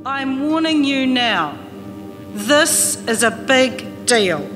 I'm warning you now, this is a big deal.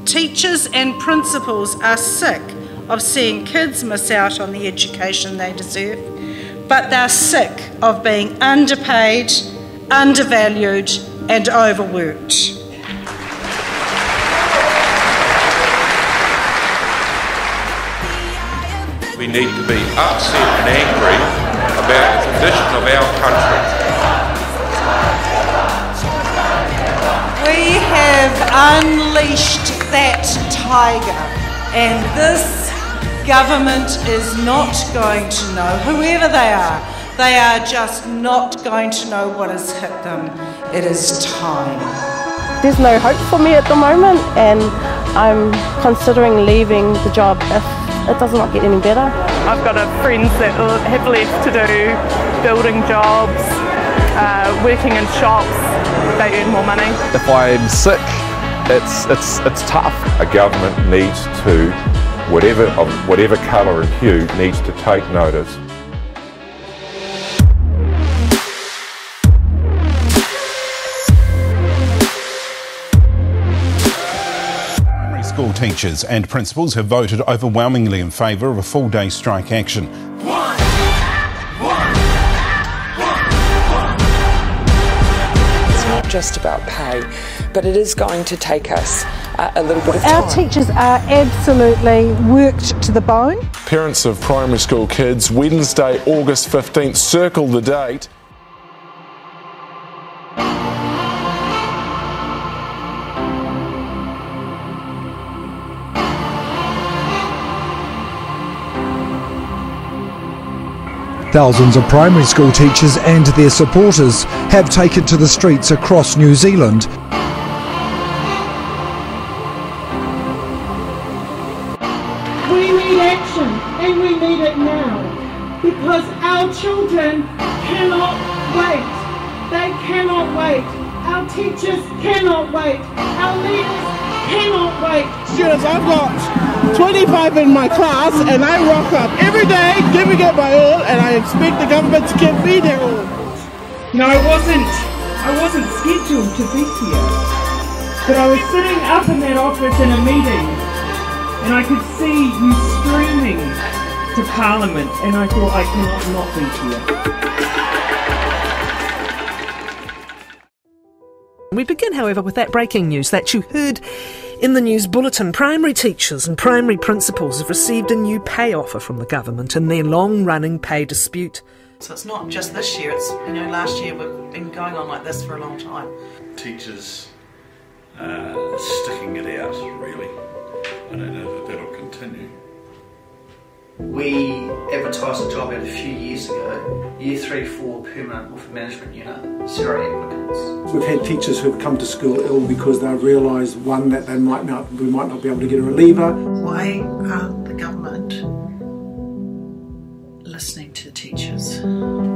Teachers and principals are sick of seeing kids miss out on the education they deserve, but they're sick of being underpaid, undervalued and overworked. We need to be upset and angry about the condition of our country. We have unleashed that tiger, and this government is not going to know, whoever they are just not going to know what has hit them. It is time. There's no hope for me at the moment, and I'm considering leaving the job if it does not get any better. I've got friends that have left to do building jobs, working in shops. They earn more money. If I'm sick, it's tough. A government needs to, whatever colour and hue, needs to take notice. School teachers and principals have voted overwhelmingly in favour of a full-day strike action. It's not just about pay, but it is going to take us a little bit of time. Our teachers are absolutely worked to the bone. Parents of primary school kids, Wednesday, August 15th, circle the date. Thousands of primary school teachers and their supporters have taken to the streets across New Zealand. We need action, and we need it now, because our children cannot wait. They cannot wait. Our teachers cannot wait. Our leaders cannot wait. Students, I've got 25 in my class, and I rock up every day, giving it my all, and I expect the government to give me their all. No, I wasn't scheduled to be here, but I was sitting up in that office in a meeting, and I could see you screaming to Parliament, and I thought I cannot not be here. We begin, however, with that breaking news that you heard in the news bulletin. Primary teachers and primary principals have received a new pay offer from the government in their long-running pay dispute. So it's not just this year, it's, last year we've been going on like this for a long time. Teachers sticking it out, really. I don't know that that'll continue. We advertised a job out a few years ago, Year 3-4 permanent with a management unit, 0 applicants. We've had teachers who have come to school ill because they've realised, one, that we might not be able to get a reliever. Why aren't the government listening to teachers?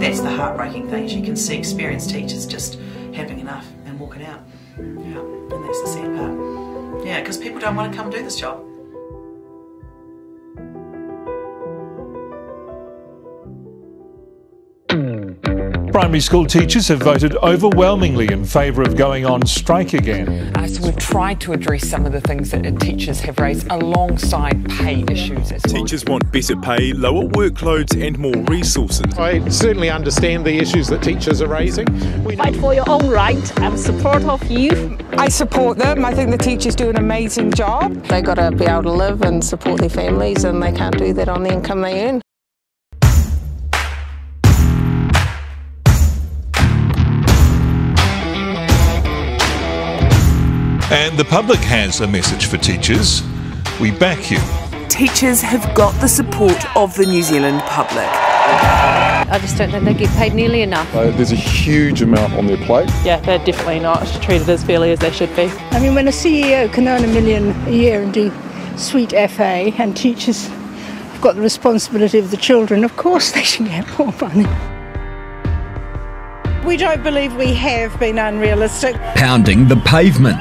That's the heartbreaking thing, is you can see experienced teachers just having enough and walking out. Yeah, and that's the sad part. Yeah, because people don't want to come do this job. Primary school teachers have voted overwhelmingly in favour of going on strike again. So we've tried to address some of the things that teachers have raised alongside pay issues as well. Teachers want better pay, lower workloads and more resources. I certainly understand the issues that teachers are raising. Fight for your own right and support of youth. I support them. I think the teachers do an amazing job. They've got to be able to live and support their families, and they can't do that on the income they earn. And the public has a message for teachers. We back you. Teachers have got the support of the New Zealand public. I just don't think they get paid nearly enough. There's a huge amount on their plate. Yeah, they're definitely not treated as fairly as they should be. I mean, when a CEO can earn $1 million a year and do sweet FA, and teachers have got the responsibility of the children, of course they should get more money. We don't believe we have been unrealistic. Pounding the pavement.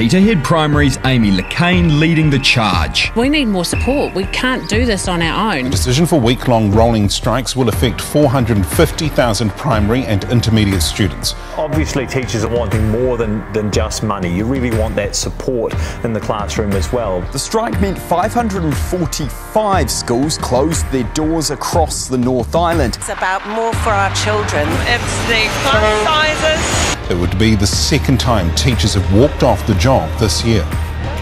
Peterhead Primary's Amy Lacane leading the charge. We need more support. We can't do this on our own. The decision for week-long rolling strikes will affect 450,000 primary and intermediate students. Obviously, teachers are wanting more than just money. You really want that support in the classroom as well. The strike meant 545 schools closed their doors across the North Island. It's about more for our children. It's the class sizes. It would be the second time teachers have walked off the job this year.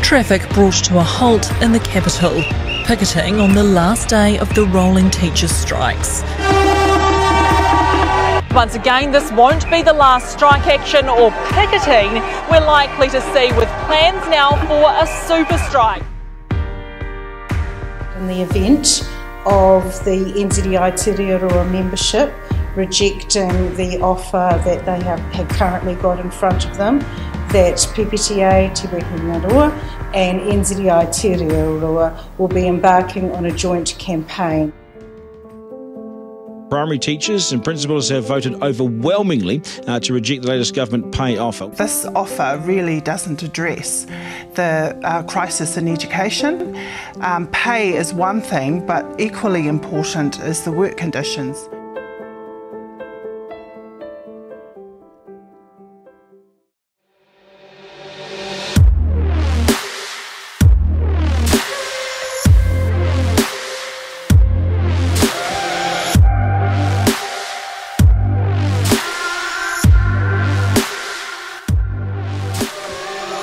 Traffic brought to a halt in the capital, picketing on the last day of the rolling teachers' strikes. Once again, this won't be the last strike action or picketing we're likely to see, with plans now for a super strike. In the event of the NZI Te Reo membership rejecting the offer that they have currently got in front of them, that PPTA, Te Wete Roa and NZI Te Reo will be embarking on a joint campaign. Primary teachers and principals have voted overwhelmingly to reject the latest government pay offer. This offer really doesn't address the crisis in education. Pay is one thing, but equally important is the work conditions.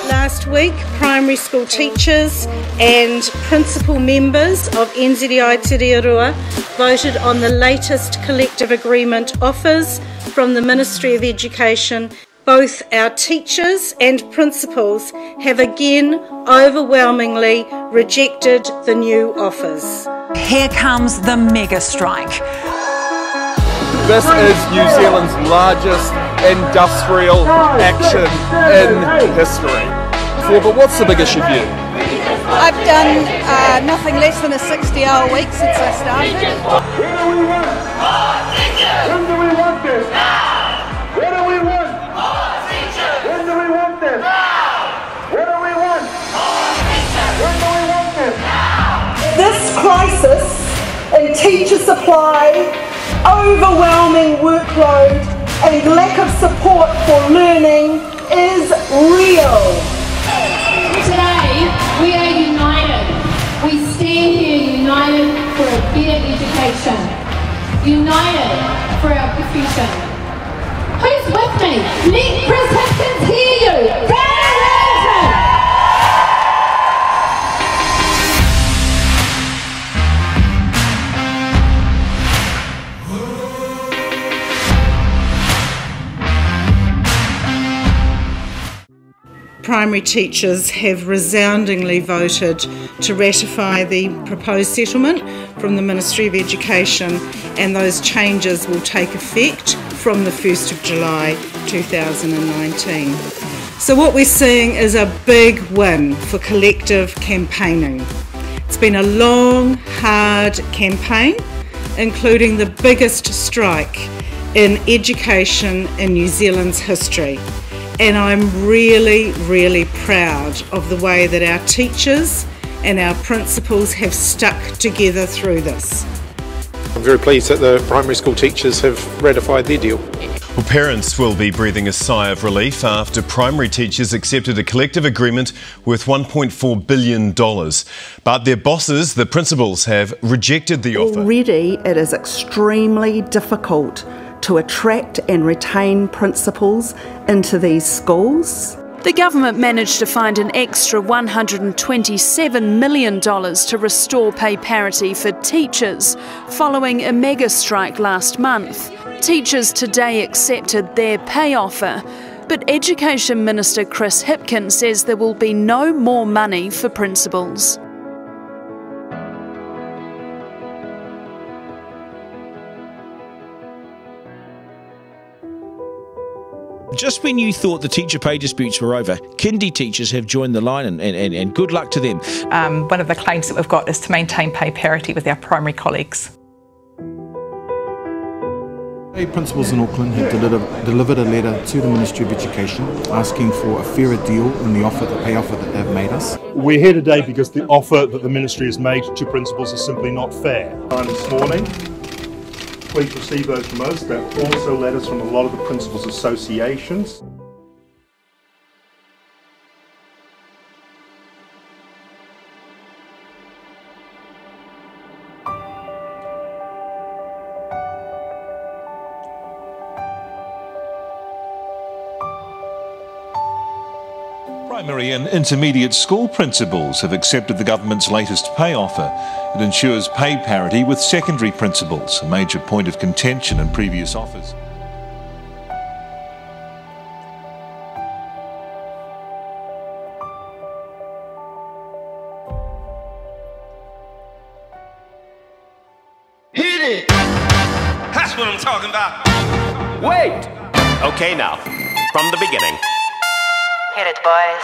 Last week, primary school teachers and principal members of NZI Te Reo voted on the latest collective agreement offers from the Ministry of Education. Both our teachers and principals have again overwhelmingly rejected the new offers. Here comes the mega strike. This is New Zealand's largest industrial action in history. But what's the big issue for you? I've done nothing less than a 60-hour week since I started. When do we want? More teachers! When do we want this? Now! What do we want? More teachers! When do we want this? Now! What do we want? More teachers! When do we want this? Now! This crisis in teacher supply, overwhelming workload and lack of support for learning is real. Today, we are united. We stand here united for a better education. United for our profession. Who's with me? Let Chris Hipkins hear you. Primary teachers have resoundingly voted to ratify the proposed settlement from the Ministry of Education, and those changes will take effect from the 1st of July 2019. So what we're seeing is a big win for collective campaigning. It's been a long, hard campaign, including the biggest strike in education in New Zealand's history. And I'm really, really proud of the way that our teachers and our principals have stuck together through this. I'm very pleased that the primary school teachers have ratified their deal. Well, parents will be breathing a sigh of relief after primary teachers accepted a collective agreement worth $1.4 billion. But their bosses, the principals, have rejected the offer. Already it is extremely difficult to attract and retain principals into these schools. The government managed to find an extra $127 million to restore pay parity for teachers following a mega strike last month. Teachers today accepted their pay offer, but Education Minister Chris Hipkins says there will be no more money for principals. Just when you thought the teacher pay disputes were over, kindy teachers have joined the line and good luck to them. One of the claims that we've got is to maintain pay parity with our primary colleagues. Principals in Auckland have delivered a letter to the Ministry of Education asking for a fairer deal in the pay offer that they've made us. We're here today because the offer that the Ministry has made to principals is simply not fair. This morning, please receive those from us. There are also letters from a lot of the principals' associations. Primary and intermediate school principals have accepted the government's latest pay offer. It ensures pay parity with secondary principals, a major point of contention in previous offers. Hit it! That's what I'm talking about. Wait! Okay, now, from the beginning. Hit it, boys.